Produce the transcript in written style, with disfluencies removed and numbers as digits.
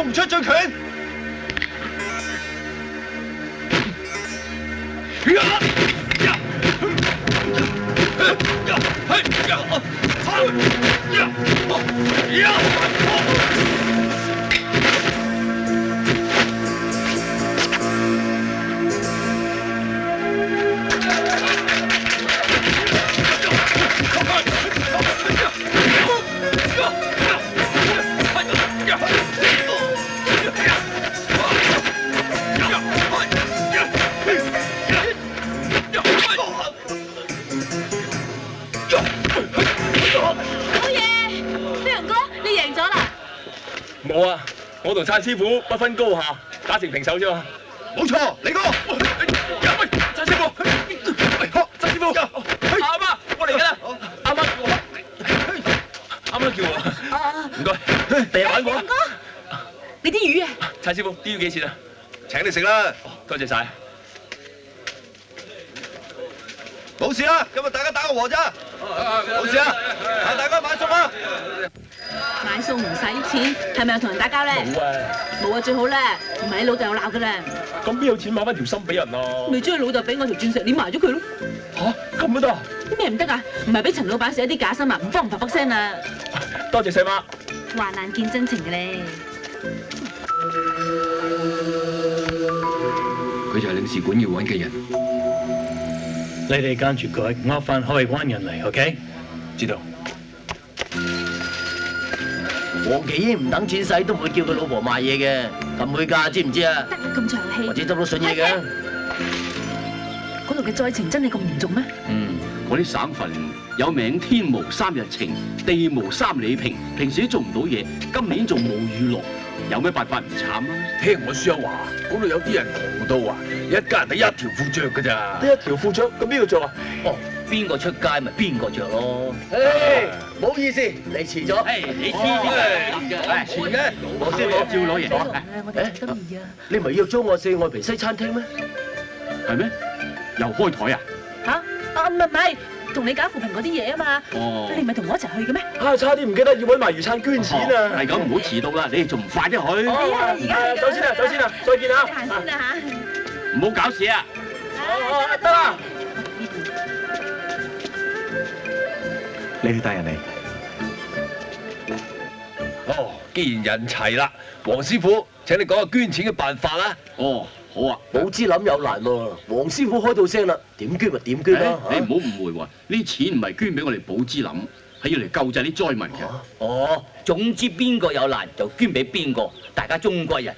唔出醉拳。冇啊！我同燦師傅不分高下，打成平手啫嘛。冇錯，李哥。喂，燦師傅，燦師傅，阿媽，我嚟緊啦！阿媽，啱啱叫我。唔該，第日玩過。哥，你啲魚啊？燦師傅，啲魚幾錢啊？請你食啦。多謝晒。冇事啦，今日大家打個和咋？冇事啊，大家買餸啊！買餸唔使錢，係咪又同人打交咧？冇啊！冇啊，最好咧，唔係你老豆有鬧噶啦。咁邊有錢買翻條心俾人啊？咪將你老豆俾我條鑽石捏埋咗佢咯。嚇，咁都得啊？咩唔得啊？唔係俾陳老闆寫啲假新聞，唔慌唔發聲啊！多謝細媽。患難見真情嘅咧。佢就係領事館要揾嘅人。你哋跟住佢，我翻海關人嚟 ，OK？ 知道。黃奇英唔等錢使都唔會叫佢老婆賣嘢嘅，撳佢價知唔知啊？得咁長氣。或者執到信嘢嘅。嗰度嘅災情真係咁嚴重咩？嗰啲省份有名天無三日晴，地無三里平，平時都做唔到嘢，今年仲冇雨落，有咩辦法唔慘啊？聽我書友話，嗰度有啲人窮到啊，一家人得一條褲着㗎咋。得一條褲着，咁邊個着啊？哦，邊個出街咪邊個着咯。唔好意思，你遲咗。你黐嘅，遲嘅。黃師傅，趙老爺，我哋得意啊！你唔係約咗我四愛皮西餐廳咩？係咩？又開台啊？嚇唔係，同你搞扶貧嗰啲嘢啊嘛。哦，你唔係同我一齊去嘅咩？差啲唔記得要揾埋魚撐捐錢啊！係咁，唔好遲到啦，你哋仲唔快啲去？而家走先啦，走先啦，再見啊！行先啦嚇。唔好搞事啊！得啦。你哋帶人嚟。哦，既然人齊啦，黃師傅請你講下捐錢嘅辦法啦。哦，好啊。寶芝林有難喎，黃師傅開到聲啦，點捐咪點捐啦。你唔好誤會喎，呢錢唔係捐俾我哋寶芝林，係要嚟救濟啲災民嘅。哦，總之邊個有難就捐俾邊個，大家中國人啊。